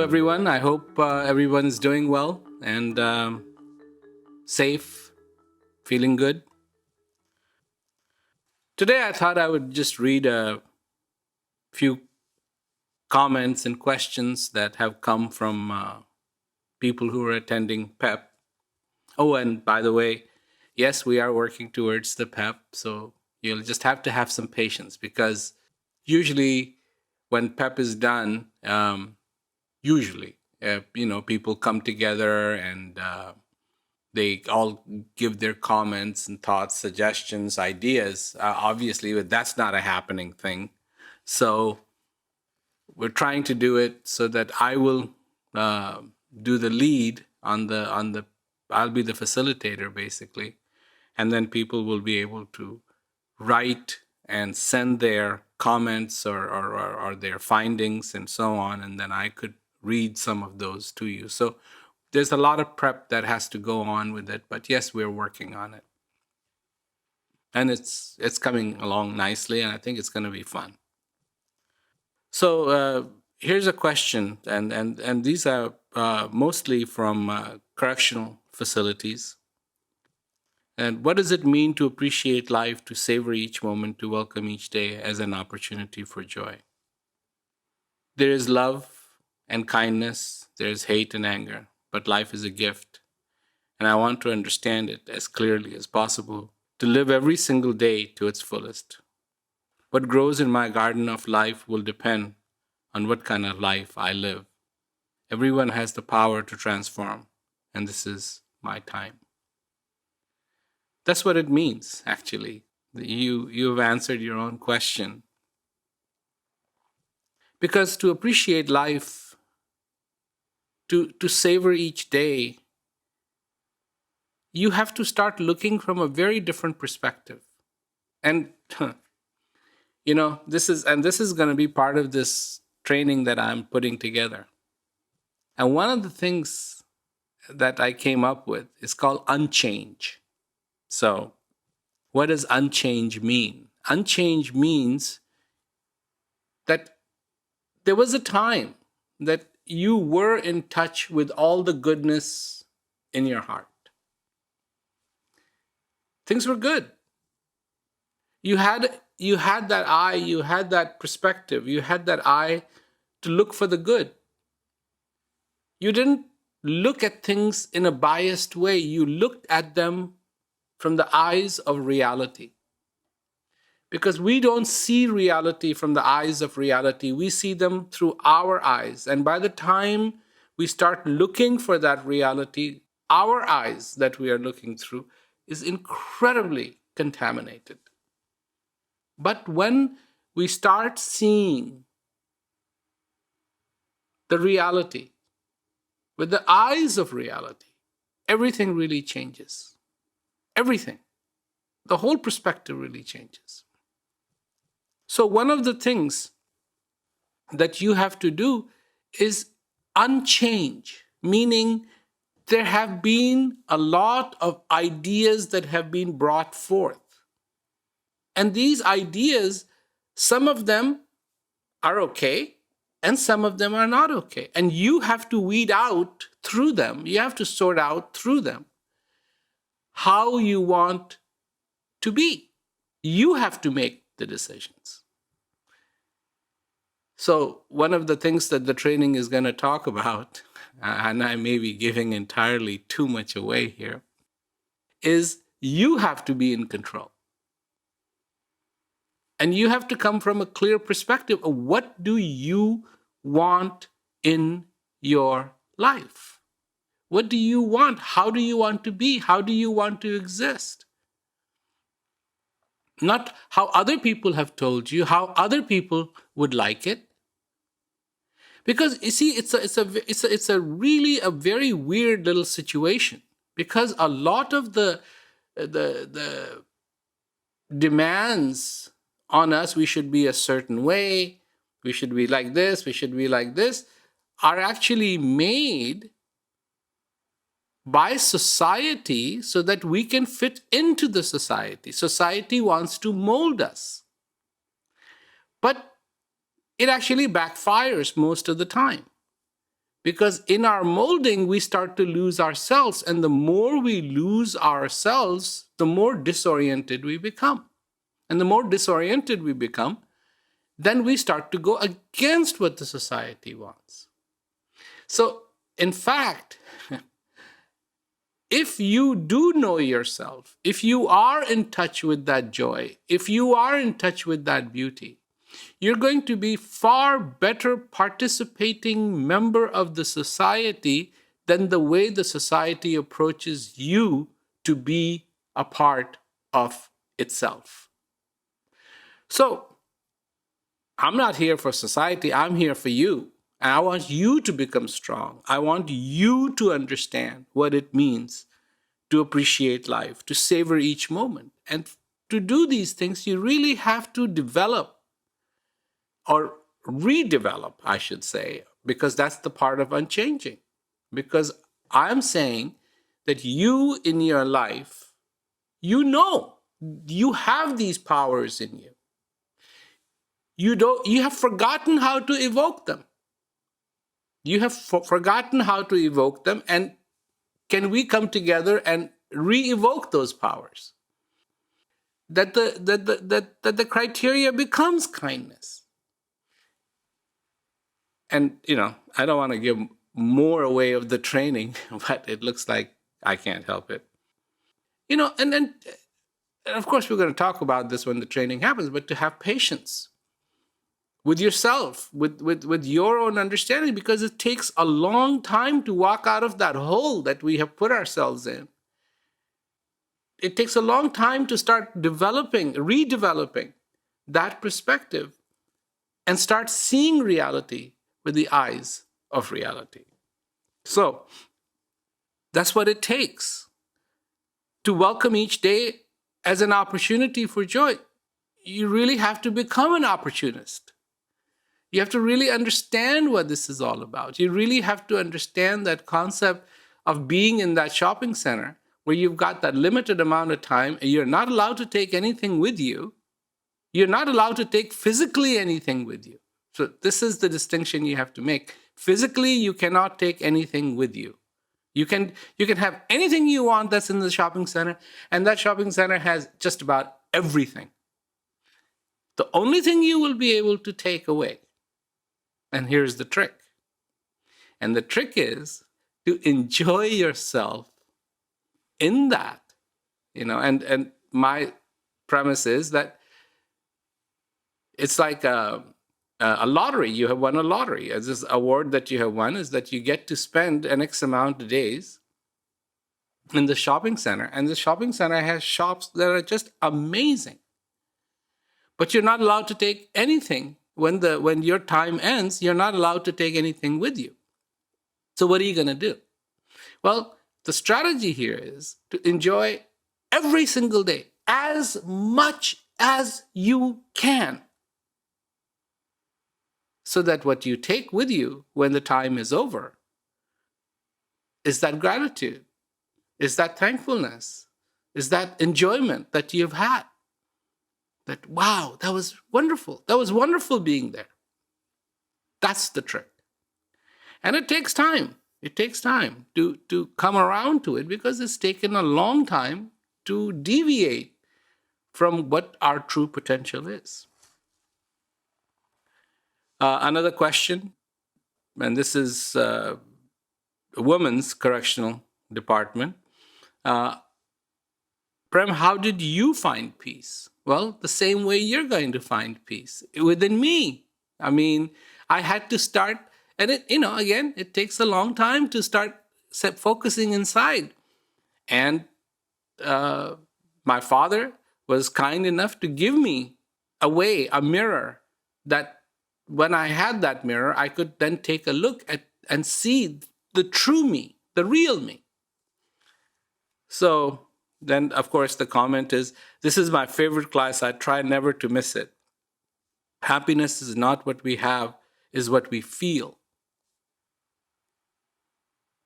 everyone. I hope everyone is doing well and safe, feeling good. Today, I thought I would just read a few comments and questions that have come from people who are attending PEP. Oh, and by the way, yes, we are working towards the PEP, so you'll just have to have some patience because usually when PEP is done, usually, people come together and they all give their comments and thoughts, suggestions, ideas. Obviously, but that's not a happening thing. So we're trying to do it so that I will do the lead on the. I'll be the facilitator basically, and then people will be able to write and send their comments or their findings and so on, and then I could read some of those to you. So there's a lot of prep that has to go on with it, but yes, we're working on it, and it's coming along nicely, and I think it's going to be fun. So here's a question, and these are mostly from correctional facilities. And what does it mean to appreciate life, to savor each moment, to welcome each day as an opportunity for joy? There is love and kindness, there is hate and anger, but life is a gift. And I want to understand it as clearly as possible, to live every single day to its fullest. What grows in my garden of life will depend on what kind of life I live. Everyone has the power to transform, and this is my time. That's what it means, actually. You've answered your own question. Because to appreciate life, to savor each day, you have to start looking from a very different perspective. And this is going to be part of this training that I'm putting together. And one of the things that I came up with is called Unchanged. So, what does unchanged mean? Unchanged means that there was a time that you were in touch with all the goodness in your heart. Things were good. You had that eye, you had that perspective, you had that eye to look for the good. You didn't look at things in a biased way. You looked at them from the eyes of reality. Because we don't see reality from the eyes of reality. We see them through our eyes. And by the time we start looking for that reality, our eyes that we are looking through is incredibly contaminated. But when we start seeing the reality with the eyes of reality, everything really changes. Everything. The whole perspective really changes. So one of the things that you have to do is unchange, meaning there have been a lot of ideas that have been brought forth. And these ideas, some of them are okay, and some of them are not okay. And you have to weed out through them. You have to sort out through them how you want to be. You have to make the decisions. So one of the things that the training is going to talk about, and I may be giving entirely too much away here, is you have to be in control. And you have to come from a clear perspective of what do you want in your life? What do you want? How do you want to be? How do you want to exist? Not how other people have told you, how other people would like it. Because you see, it's a really a very weird little situation. Because a lot of the demands on us, we should be a certain way, we should be like this, we should be like this, are actually made by society so that we can fit into the society. Society wants to mold us. But it actually backfires most of the time. Because in our molding, we start to lose ourselves. And the more we lose ourselves, the more disoriented we become. And the more disoriented we become, then we start to go against what the society wants. So, in fact, if you do know yourself, if you are in touch with that joy, if you are in touch with that beauty, you're going to be far better participating member of the society than the way the society approaches you to be a part of itself. So, I'm not here for society, I'm here for you. And I want you to become strong. I want you to understand what it means to appreciate life, to savor each moment. And to do these things, you really have to develop or redevelop, I should say, because that's the part of unchanging. Because I'm saying that you in your life, you know, you have these powers in you. You have forgotten how to evoke them. You have forgotten how to evoke them, and can we come together and re-evoke those powers? That the criteria becomes kindness. And I don't want to give more away of the training, but it looks like I can't help it. And then of course we're going to talk about this when the training happens, but to have patience with yourself, with your own understanding, because it takes a long time to walk out of that hole that we have put ourselves in. It takes a long time to start redeveloping that perspective and start seeing reality with the eyes of reality. So that's what it takes to welcome each day as an opportunity for joy. You really have to become an opportunist. You have to really understand what this is all about. You really have to understand that concept of being in that shopping center where you've got that limited amount of time and you're not allowed to take anything with you. You're not allowed to take physically anything with you. So this is the distinction you have to make. Physically, you cannot take anything with you. You can have anything you want that's in the shopping center, and that shopping center has just about everything. The only thing you will be able to take away, and here's the trick, and the trick is to enjoy yourself in that, and my premise is that it's like a lottery. You have won a lottery. As this award that you have won is that you get to spend an X amount of days in the shopping center, and the shopping center has shops that are just amazing. But you're not allowed to take anything. When your time ends, you're not allowed to take anything with you. So what are you going to do? Well, the strategy here is to enjoy every single day as much as you can, so that what you take with you when the time is over is that gratitude, is that thankfulness, is that enjoyment that you've had. That, wow, that was wonderful. That was wonderful being there. That's the trick. And it takes time. It takes time to come around to it, because it's taken a long time to deviate from what our true potential is. Another question, and this is a women's correctional department. Prem, how did you find peace? Well, the same way you're going to find peace, within me. I mean, I had to start, and again, it takes a long time to start focusing inside. And my father was kind enough to give me a mirror, that when I had that mirror, I could then take a look at and see the true me, the real me. So then, of course, the comment is, this is my favorite class. I try never to miss it. Happiness is not what we have, is what we feel.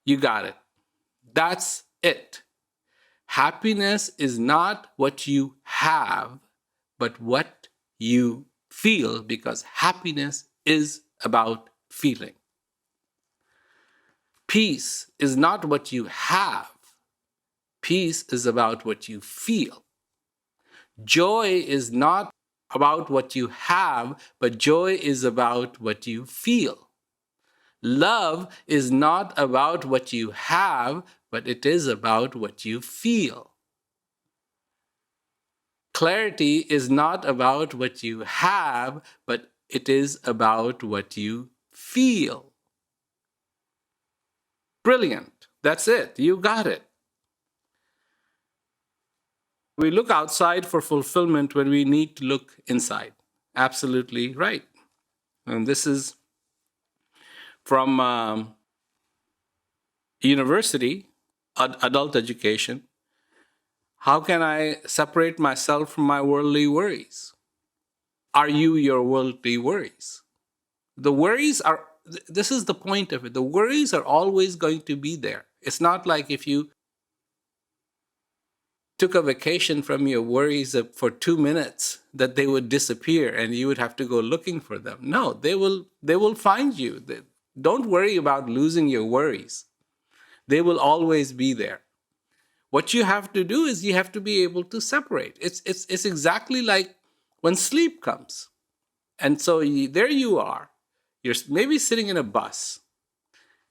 You got it. That's it. Happiness is not what you have, but what you feel, because happiness is about feeling. Peace is not what you have. Peace is about what you feel. Joy is not about what you have, but joy is about what you feel. Love is not about what you have, but it is about what you feel. Clarity is not about what you have, but it is about what you feel. Brilliant. That's it. You got it. We look outside for fulfillment when we need to look inside. Absolutely right. And this is from university, adult education. How can I separate myself from my worldly worries? Are you your worldly worries? The worries are, this is the point of it. The worries are always going to be there. It's not like if you took a vacation from your worries for 2 minutes that they would disappear and you would have to go looking for them. No, they will find you. Don't worry about losing your worries. They will always be there. What you have to do is you have to be able to separate. It's exactly like when sleep comes. And so there you are. You're maybe sitting in a bus.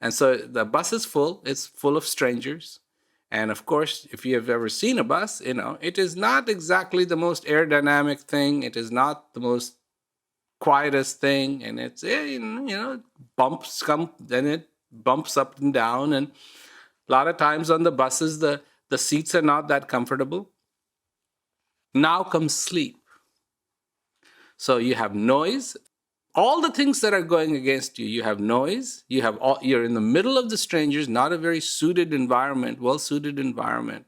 And so the bus is full. It's full of strangers. And of course, if you have ever seen a bus, it is not exactly the most aerodynamic thing. It is not the most quietest thing. And it's, bumps come, then it bumps up and down. And a lot of times on the buses, the seats are not that comfortable. Now comes sleep. So you have noise. All the things that are going against you, you have noise, you're in the middle of the strangers, not a very suited environment, well-suited environment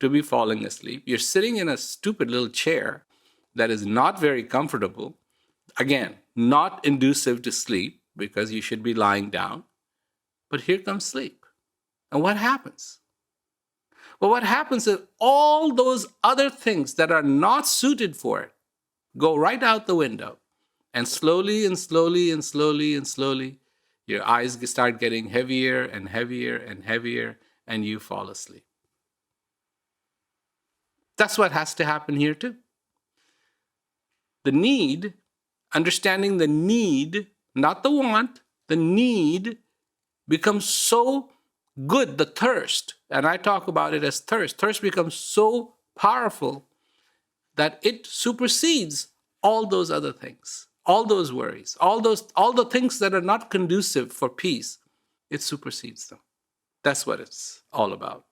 to be falling asleep. You're sitting in a stupid little chair that is not very comfortable. Again, not conducive to sleep because you should be lying down. But here comes sleep. And what happens? Well, what happens is all those other things that are not suited for it go right out the window. And slowly and slowly and slowly and slowly, your eyes start getting heavier and heavier and heavier, and you fall asleep. That's what has to happen here too. The need, understanding the need, not the want, the need becomes so good, the thirst, and I talk about it as thirst. Thirst becomes so powerful that it supersedes all those other things. All those worries, all the things that are not conducive for peace, it supersedes them. That's what it's all about.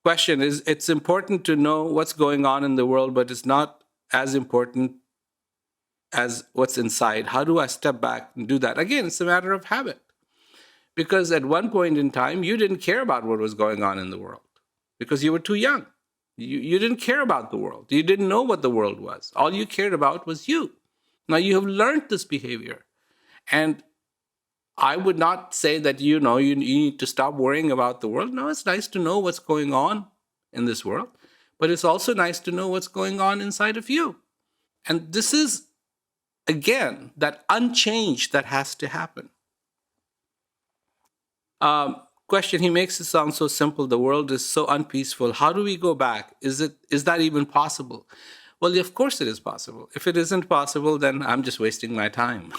Question is, it's important to know what's going on in the world, but it's not as important as what's inside. How do I step back and do that? Again, it's a matter of habit. Because at one point in time, you didn't care about what was going on in the world because you were too young. You didn't care about the world. You didn't know what the world was. All you cared about was you. Now you have learned this behavior. And I would not say that, you need to stop worrying about the world. No, it's nice to know what's going on in this world. But it's also nice to know what's going on inside of you. And this is, again, that unchanged that has to happen. Question, he makes it sound so simple. The world is so unpeaceful. How do we go back? Is that even possible? Well, of course it is possible. If it isn't possible, then I'm just wasting my time.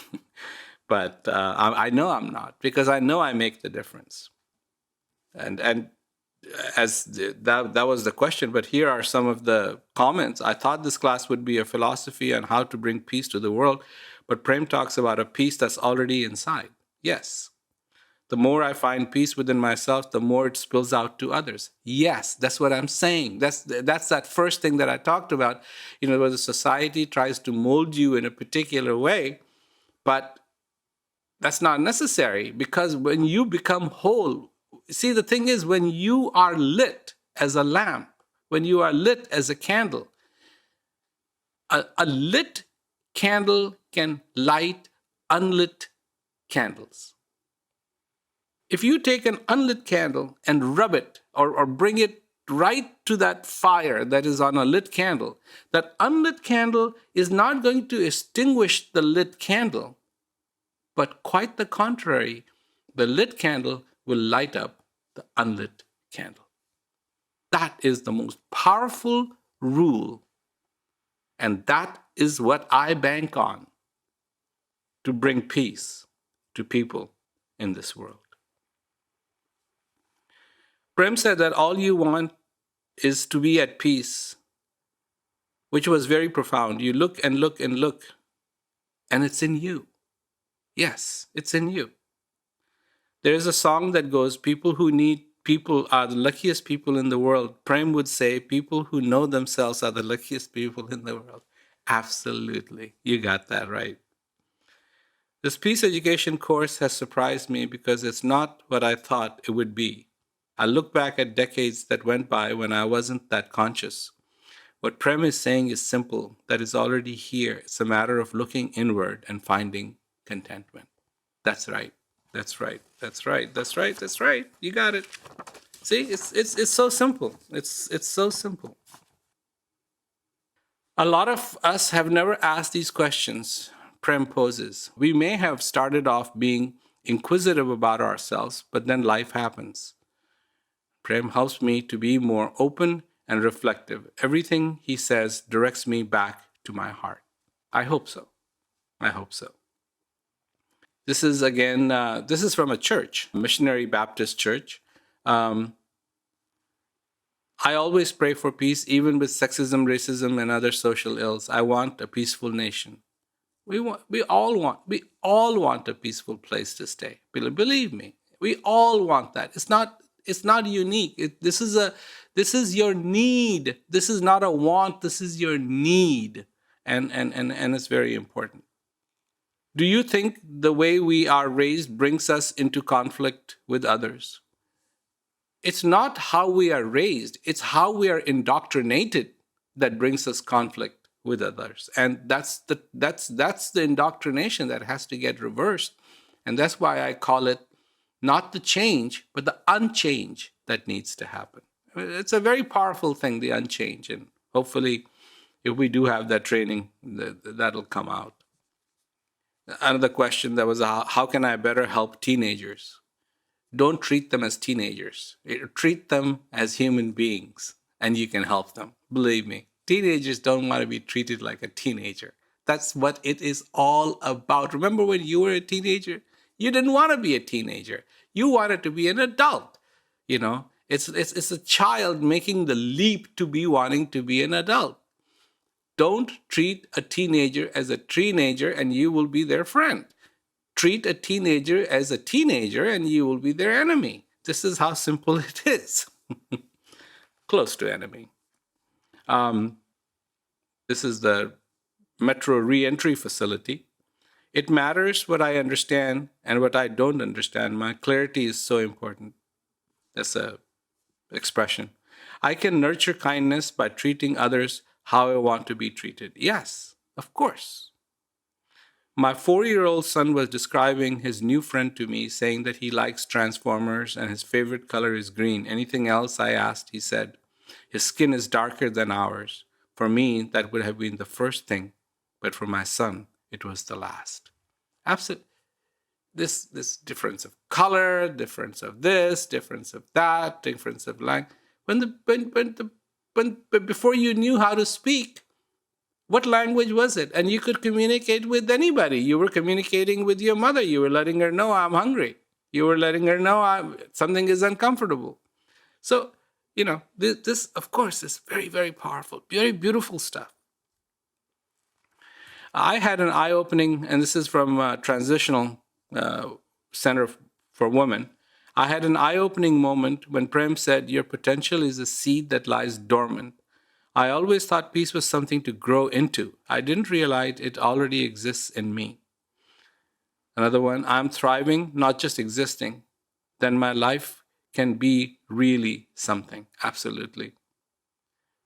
But I know I'm not, because I know I make the difference. And as that was the question, but here are some of the comments. I thought this class would be a philosophy on how to bring peace to the world, but Prem talks about a peace that's already inside. Yes. The more I find peace within myself, the more it spills out to others. Yes, that's what I'm saying. That's that first thing that I talked about, where the society tries to mold you in a particular way, but that's not necessary, because when you become whole, see, the thing is, when you are lit as a lamp, when you are lit as a candle, a lit candle can light unlit candles. If you take an unlit candle and rub it or bring it right to that fire that is on a lit candle, that unlit candle is not going to extinguish the lit candle, but quite the contrary. The lit candle will light up the unlit candle. That is the most powerful rule. And that is what I bank on to bring peace to people in this world. Prem said that all you want is to be at peace, which was very profound. You look and look and look, and it's in you. Yes, it's in you. There's a song that goes, people who need people are the luckiest people in the world. Prem would say, people who know themselves are the luckiest people in the world. Absolutely. You got that right. This peace education course has surprised me because it's not what I thought it would be. I look back at decades that went by when I wasn't that conscious. What Prem is saying is simple, that is already here. It's a matter of looking inward and finding contentment. That's right. That's right. That's right. That's right. That's right. You got it. See, it's so simple. It's so simple. A lot of us have never asked these questions Prem poses. We may have started off being inquisitive about ourselves, but then life happens. Prem helps me to be more open and reflective. Everything he says directs me back to my heart. I hope so. I hope so. This is again, this is from a church, a missionary Baptist church. I always pray for peace, even with sexism, racism, and other social ills. I want a peaceful nation. We all want a peaceful place to stay. Believe me, we all want that. It's not unique. This is your need. This is not a want. This is your need, and it's very important. Do you think the way we are raised brings us into conflict with others? It's not how we are raised, it's how we are indoctrinated that brings us conflict with others. And that's the indoctrination that has to get reversed. And that's why I call it not the change, but the unchange that needs to happen. It's a very powerful thing, the unchange. And hopefully, if we do have that training, that'll come out. Another question that was, how can I better help teenagers? Don't treat them as teenagers. Treat them as human beings, and you can help them. Believe me, teenagers don't want to be treated like a teenager. That's what it is all about. Remember when you were a teenager? You didn't want to be a teenager. You wanted to be an adult. You know, it's a child making the leap to be wanting to be an adult. Don't treat a teenager as a teenager and you will be their friend. Treat a teenager as a teenager and you will be their enemy. This is how simple it is. Close to enemy. This is the Metro re-entry facility. It matters what I understand and what I don't understand. My clarity is so important. That's a expression. I can nurture kindness by treating others how I want to be treated. Yes, of course. My 4-year-old son was describing his new friend to me, saying that he likes Transformers and his favorite color is green. Anything else? I asked. He said, his skin is darker than ours. For me, that would have been the first thing, but for my son, it was the last. Absolutely. This difference of color, difference of this, difference of that, difference of language. Before you knew how to speak, what language was it? And you could communicate with anybody. You were communicating with your mother. You were letting her know, I'm hungry. You were letting her know something is uncomfortable. So, you know, this, of course, is very, very powerful, very beautiful stuff. I had an eye-opening, and this is from Transitional Center for Women. I had an eye-opening moment when Prem said, your potential is a seed that lies dormant. I always thought peace was something to grow into. I didn't realize it already exists in me. Another one, I'm thriving, not just existing. Then my life can be really something. Absolutely.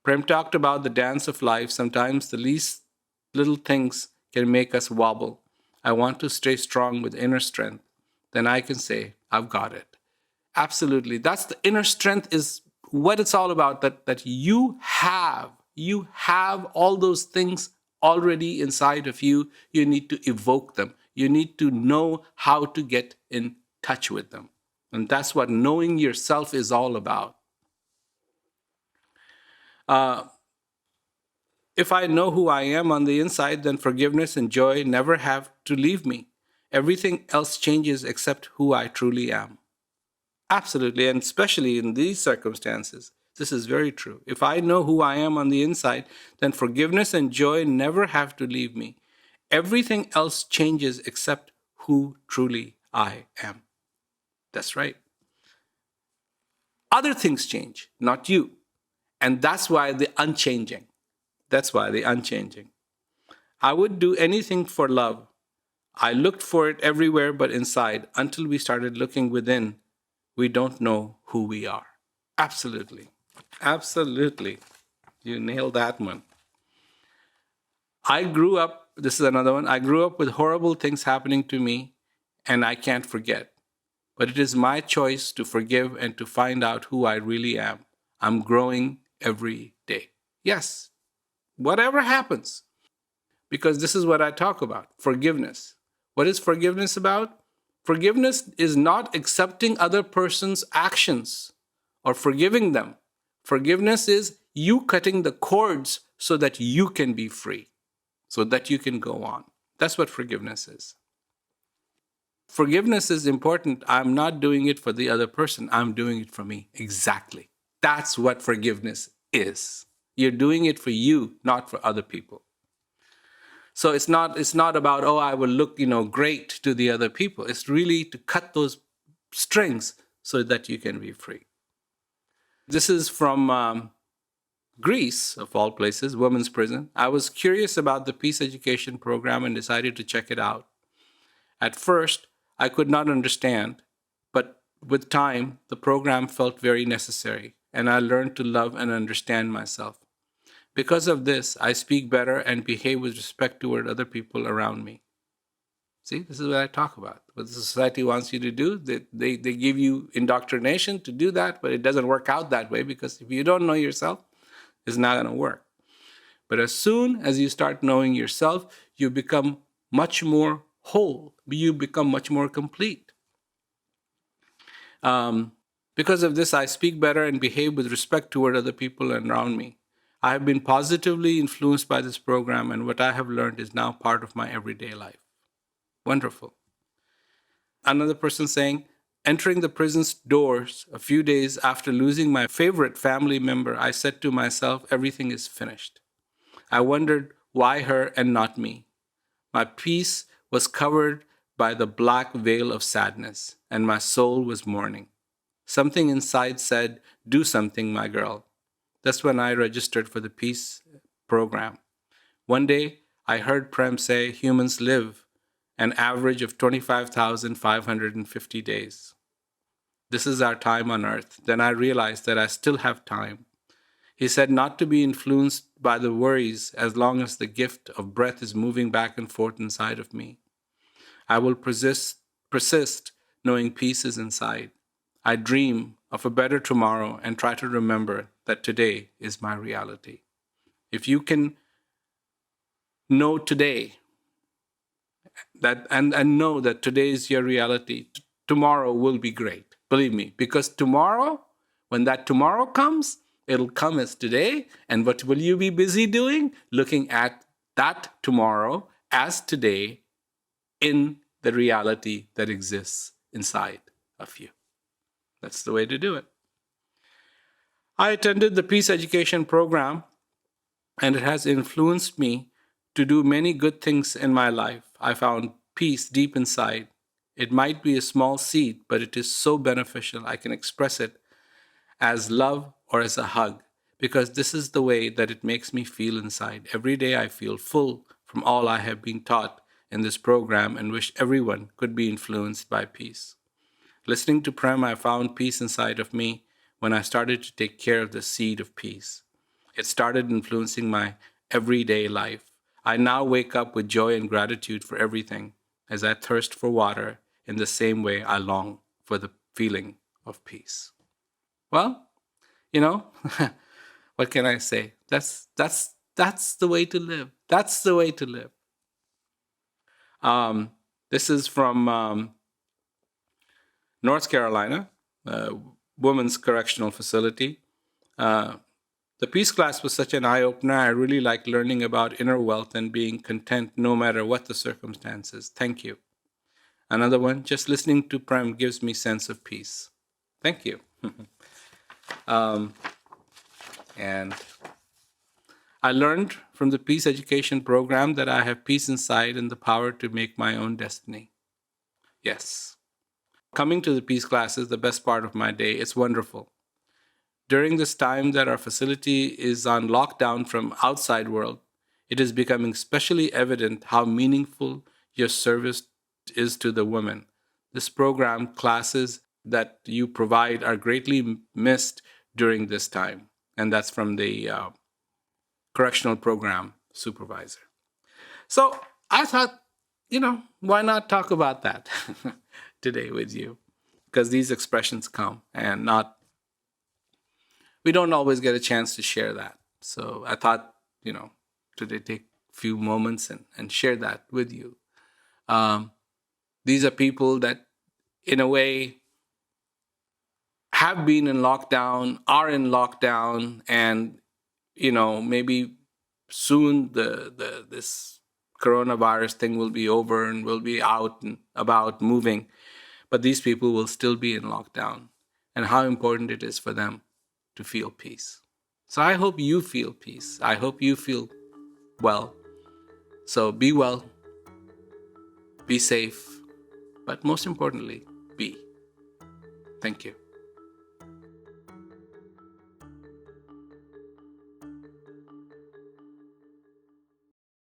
Prem talked about the dance of life. Sometimes the least little things can make us wobble. I want to stay strong with inner strength. Then I can say, I've got it. Absolutely. That's the inner strength is what it's all about, that you have all those things already inside of you. You need to evoke them. You need to know how to get in touch with them. And that's what knowing yourself is all about. Uh, if I know who I am on the inside, then forgiveness and joy never have to leave me. Everything else changes except who I truly am. Absolutely, and especially in these circumstances, this is very true. If I know who I am on the inside, then forgiveness and joy never have to leave me. Everything else changes except who truly I am. That's right. Other things change, not you. And that's why the unchanging. That's why the unchanging. I would do anything for love. I looked for it everywhere but inside. Until we started looking within, we don't know who we are. Absolutely. Absolutely. You nailed that one. I grew up, this is another one. I grew up with horrible things happening to me, and I can't forget. But it is my choice to forgive and to find out who I really am. I'm growing every day. Yes, whatever happens, because this is what I talk about, forgiveness. What is forgiveness about? Forgiveness is not accepting other person's actions or forgiving them. Forgiveness is you cutting the cords so that you can be free, so that you can go on. That's what forgiveness is. Forgiveness is important. I'm not doing it for the other person. I'm doing it for me. Exactly. That's what forgiveness is. You're doing it for you, not for other people. So it's not about, oh, I will look, great to the other people. It's really to cut those strings so that you can be free. This is from Greece, of all places, women's prison. I was curious about the peace education program and decided to check it out. At first, I could not understand, but with time, the program felt very necessary, and I learned to love and understand myself. Because of this, I speak better and behave with respect toward other people around me. See, this is what I talk about. What the society wants you to do, they give you indoctrination to do that, but it doesn't work out that way because if you don't know yourself, it's not going to work. But as soon as you start knowing yourself, you become much more whole. You become much more complete. Because of this, I speak better and behave with respect toward other people around me. I have been positively influenced by this program, and what I have learned is now part of my everyday life. Wonderful. Another person saying, entering the prison's doors a few days after losing my favorite family member, I said to myself, everything is finished. I wondered why her and not me. My peace was covered by the black veil of sadness, and my soul was mourning. Something inside said, do something, my girl. That's when I registered for the peace program. One day, I heard Prem say humans live an average of 25,550 days. This is our time on earth. Then I realized that I still have time. He said not to be influenced by the worries as long as the gift of breath is moving back and forth inside of me. I will persist knowing peace is inside. I dream of a better tomorrow and try to remember that today is my reality. If you can know today that and know that today is your reality, tomorrow will be great. Believe me, because tomorrow, when that tomorrow comes, it'll come as today. And what will you be busy doing? Looking at that tomorrow as today in the reality that exists inside of you. That's the way to do it. I attended the peace education program, and it has influenced me to do many good things in my life. I found peace deep inside. It might be a small seed, but it is so beneficial. I can express it as love or as a hug, because this is the way that it makes me feel inside. Every day I feel full from all I have been taught in this program and wish everyone could be influenced by peace. Listening to Prem, I found peace inside of me when I started to take care of the seed of peace. It started influencing my everyday life. I now wake up with joy and gratitude for everything as I thirst for water in the same way I long for the feeling of peace. Well, you know, what can I say? That's the way to live. That's the way to live. This is from North Carolina, Women's Correctional Facility. The peace class was such an eye-opener. I really like learning about inner wealth and being content no matter what the circumstances. Thank you. Another one, just listening to Prem gives me sense of peace. Thank you. And I learned from the peace education program that I have peace inside and the power to make my own destiny. Yes. Coming to the peace class is the best part of my day. It's wonderful. During this time that our facility is on lockdown from outside world, it is becoming especially evident how meaningful your service is to the women. This program, classes that you provide are greatly missed during this time. And that's from the correctional program supervisor. So I thought, why not talk about that today with you? Because these expressions come and we don't always get a chance to share that. So I thought, today take a few moments and share that with you. These are people that, in a way, have been in lockdown, are in lockdown, and maybe soon this coronavirus thing will be over and we'll be out and about moving, but these people will still be in lockdown, and how important it is for them to feel peace. So I hope you feel peace. I hope you feel well. So be well, be safe, but most importantly, be. Thank you.